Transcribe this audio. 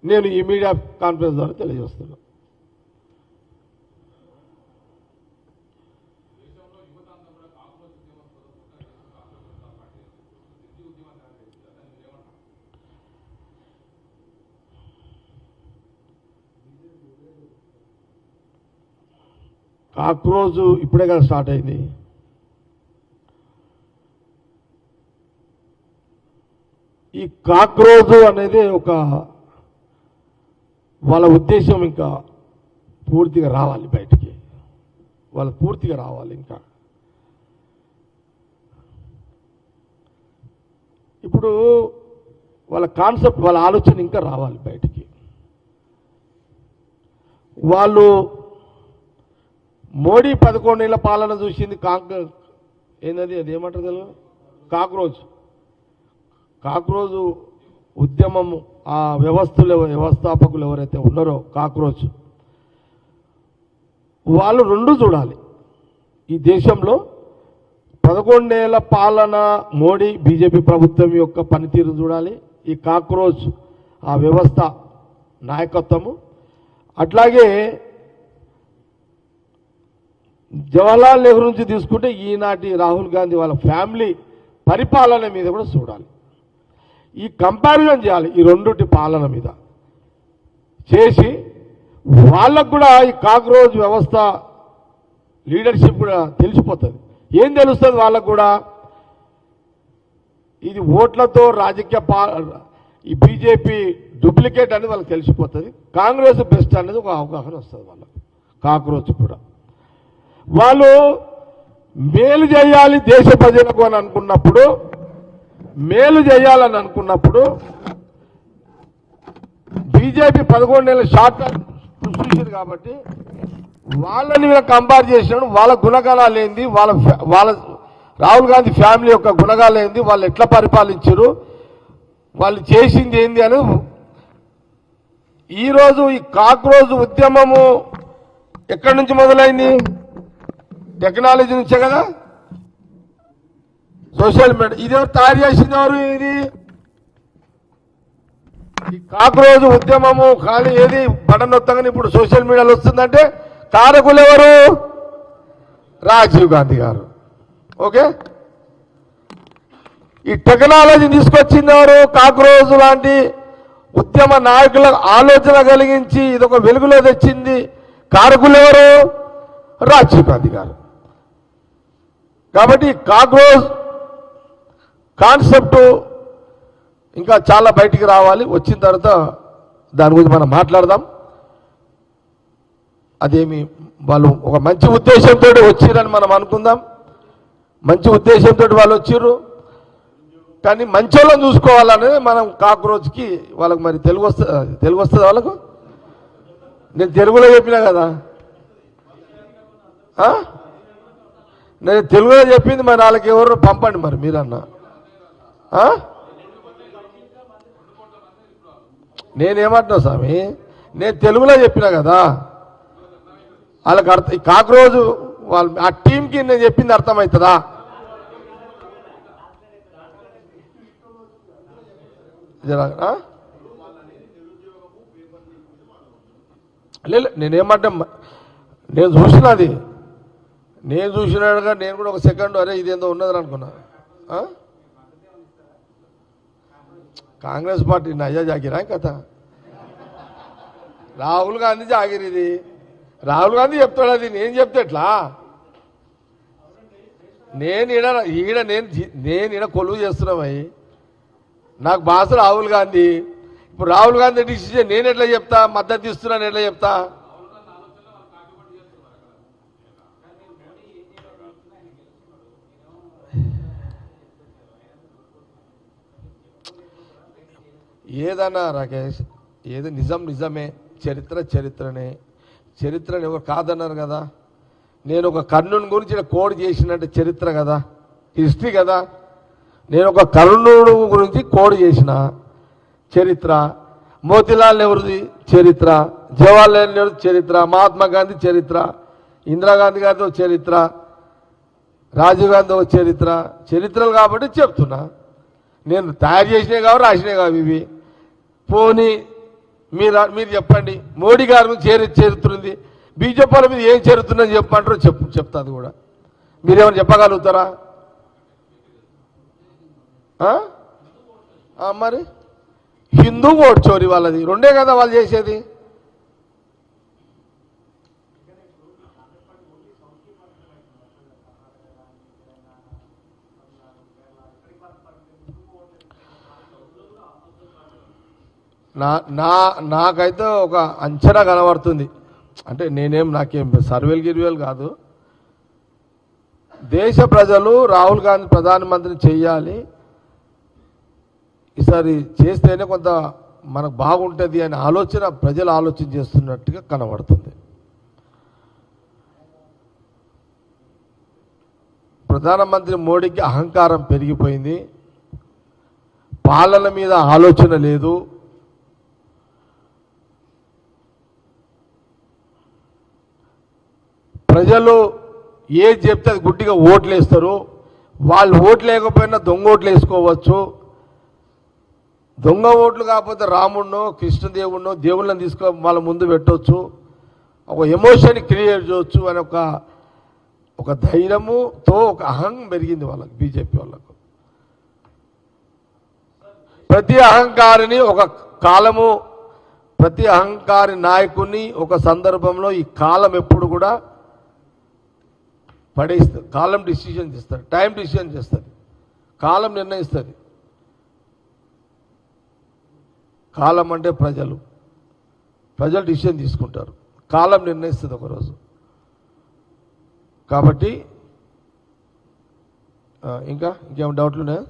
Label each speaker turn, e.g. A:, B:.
A: నేను ఈ media conference ద్వారా తెలియజేస్తున్నాను. కాక్రోజ్ ఇప్పుడే కదా స్టార్ట్ అయింది. ఈ కాక్రోజ్ అనేది ఒక వాళ్ళ ఉద్దేశం ఇంకా పూర్తిగా రావాలి బయటికి, వాళ్ళు పూర్తిగా రావాలి. ఇంకా ఇప్పుడు వాళ్ళ కాన్సెప్ట్, వాళ్ళ ఆలోచన ఇంకా రావాలి బయటికి. వాళ్ళు మోడీ 11 ఏళ్ల పాలన చూసింది. ఏంటది, అది ఏమంటారు తెలుగు, కాక్రోజు ఉద్యమం, ఆ వ్యవస్థాపకులు ఎవరైతే ఉన్నారో కాక్రోజ్, వాళ్ళు రెండు చూడాలి. ఈ దేశంలో 11 ఏళ్ల పాలన మోడీ బీజేపీ ప్రభుత్వం యొక్క పనితీరు చూడాలి, ఈ కాక్రోజ్ ఆ వ్యవస్థ నాయకత్వము. అట్లాగే జవహర్లాల్ నెహ్రూ నుంచి తీసుకుంటే ఈనాటి రాహుల్ గాంధీ వాళ్ళ ఫ్యామిలీ పరిపాలన మీద కూడా చూడాలి. ఈ కంపారిజన్ చేయాలి ఈ రెండుటి పాలన మీద చేసి, వాళ్ళకు కూడా ఈ కాక్రోజ్ వ్యవస్థ లీడర్షిప్ కూడా తెలిసిపోతుంది. ఏం తెలుస్తుంది వాళ్ళకు కూడా, ఇది ఓట్లతో రాజకీయ ఈ బీజేపీ డూప్లికేట్ అనేది వాళ్ళకి తెలిసిపోతుంది. కాంగ్రెస్ బెస్ట్ అనేది ఒక అవగాహన వస్తుంది వాళ్ళకు. కాక్రోజ్ కూడా వాళ్ళు మేలు చేయాలి దేశ ప్రజలకు అని అనుకున్నప్పుడు, మేలు చేయాలని అనుకున్నప్పుడు బీజేపీ 11 ఏళ్ళ షార్ట్ చూసింది కాబట్టి వాళ్ళని కంపేర్ చేసినప్పుడు వాళ్ళ గుణగణాలు ఏంది, వాళ్ళ రాహుల్ గాంధీ ఫ్యామిలీ యొక్క గుణగాలు ఏంది, వాళ్ళు ఎట్లా పరిపాలించారు, వాళ్ళు చేసింది ఏంది అని. ఈరోజు ఈ కాక్రోజ్ ఉద్యమము ఎక్కడి నుంచి మొదలైంది, టెక్నాలజీ నుంచే కదా, సోషల్ మీడియా. ఇదేవరు తయారు చేసింది, ఎవరు ఇది, ఈ కాక్రోజ్ ఉద్యమము ఖాళీ ఏది బటన్ నొత్తగానే ఇప్పుడు సోషల్ మీడియాలో వస్తుందంటే కారకులు ఎవరు, రాజీవ్ గాంధీ గారు. ఓకే, ఈ టెక్నాలజీని తీసుకొచ్చింది ఎవరు, కాక్రోజ్ లాంటి ఉద్యమ నాయకుల ఆలోచన కలిగించి ఇదొక వెలుగులో తెచ్చింది కారకులు ఎవరు, రాజీవ్ గాంధీ గారు. కాబట్టి కాక్రోజ్ కాన్సెప్ట్ ఇంకా చాలా బయటికి రావాలి. వచ్చిన తర్వాత దాని గురించి మనం మాట్లాడదాం. అదేమి వాళ్ళు ఒక మంచి ఉద్దేశంతో వచ్చిరని మనం అనుకుందాం. మంచి ఉద్దేశంతో వాళ్ళు వచ్చిర్రు, కానీ మంచోళ్ళని చూసుకోవాలనేది మనం కాక్రోజ్కి వాళ్ళకి. మరి తెలుగు వస్తుంది వాళ్ళకు. నేను తెలుగులో చెప్పినా కదా, నేను తెలుగులో చెప్పింది, మరి వాళ్ళకి ఎవరు పంపండి మరి మీరన్నా. నేనేమంటున్నా స్వామి, నేను తెలుగులో చెప్పినా కదా వాళ్ళకి అర్థం. కాక్రోజ్ వాళ్ళు ఆ టీంకి నేను చెప్పింది అర్థమవుతుందా? లేదు, నేనేమంటే నేను చూసినది, నేను చూసినాడుగా నేను కూడా ఒక సెకండ్ అరే ఇదేందో ఉన్నదని అనుకున్నా. కాంగ్రెస్ పార్టీ నయ్యా జాగిరా కథ, రాహుల్ గాంధీ జాగిరి. ఇది రాహుల్ గాంధీ చెప్తాడు, అది నేను చెప్తే ఎట్లా? నేను ఈడ కొలువు చేస్తున్నామై, నాకు భాష రాహుల్ గాంధీ. ఇప్పుడు రాహుల్ గాంధీ డిసిజన్ నేను ఎట్లా చెప్తా, మద్దతు ఇస్తున్నాను ఎట్లా చెప్తా? ఏదన్నా రాకేష్, ఏది నిజం నిజమే, చరిత్ర చరిత్రనే. చరిత్రని ఎవరు కాదన్నారు కదా. నేను ఒక కర్ణుని గురించి కోడ్ చేసినట్టు చరిత్ర కదా, హిస్టరీ కదా. నేను ఒక కర్ణుడు గురించి కోడ్ చేసిన చరిత్ర. మోతీలాల్ నెహ్రూది చరిత్ర, జవహర్లాల్ నెహ్రూ చరిత్ర, మహాత్మా గాంధీ చరిత్ర, ఇందిరాగాంధీ గారితో చరిత్ర, రాజీవ్ గాంధీ చరిత్ర. చరిత్రలు కాబట్టి చెప్తున్నా. నేను తయారు చేసినవి కావు, రాసినవి కావు ఇవి. పోనీ మీరు చెప్పండి. మోడీ గారి మీద చేరుతుంది, బీజేపీ వాళ్ళ మీద ఏం చేరుతుందని చెప్పమంటారో చెప్తాది కూడా. మీరేమైనా చెప్పగలుగుతారా? మరి హిందూ ఓట్ చోరీ వాళ్ళది, రెండే కదా వాళ్ళు చేసేది. నాకైతే ఒక అంచనా కనబడుతుంది. అంటే నాకేం సర్వేలు గిర్వేలు కాదు. దేశ ప్రజలు రాహుల్ గాంధీ ప్రధానమంత్రిని చెయ్యాలి, ఈసారి చేస్తేనే కొంత మనకు బాగుంటుంది అనే ఆలోచన ప్రజలు ఆలోచన చేస్తున్నట్టుగా కనబడుతుంది. ప్రధానమంత్రి మోడీకి అహంకారం పెరిగిపోయింది, పాలన మీద ఆలోచన లేదు. ప్రజలు ఏది చెప్తే అది గుడ్డిగా ఓట్లు వేస్తారు. వాళ్ళు ఓట్లు లేకపోయినా దొంగ ఓట్లు వేసుకోవచ్చు. దొంగ ఓట్లు కాకపోతే రాముడినో కృష్ణదేవుడినో దేవుళ్ళని వాళ్ళ ముందు పెట్టవచ్చు, ఒక ఎమోషన్ క్రియేట్ చేయవచ్చు అని ఒక ధైర్యముతో ఒక అహంకారం పెరిగింది వాళ్ళకి, బీజేపీ వాళ్ళకు. ప్రతి అహంకారిని ఒక కాలము, ప్రతి అహంకారి నాయకుడిని ఒక సందర్భంలో ఈ కాలం ఎప్పుడు కూడా పడేస్తుంది. కాలం డిసిషన్ చేస్తారు, టైం డిసిషన్ చేస్తుంది, కాలం నిర్ణయిస్తుంది. కాలం అంటే ప్రజలు డిసిషన్ తీసుకుంటారు, కాలం నిర్ణయిస్తుంది ఒకరోజు. కాబట్టి ఇంకేమైనా డౌట్లు ఉన్నాయా?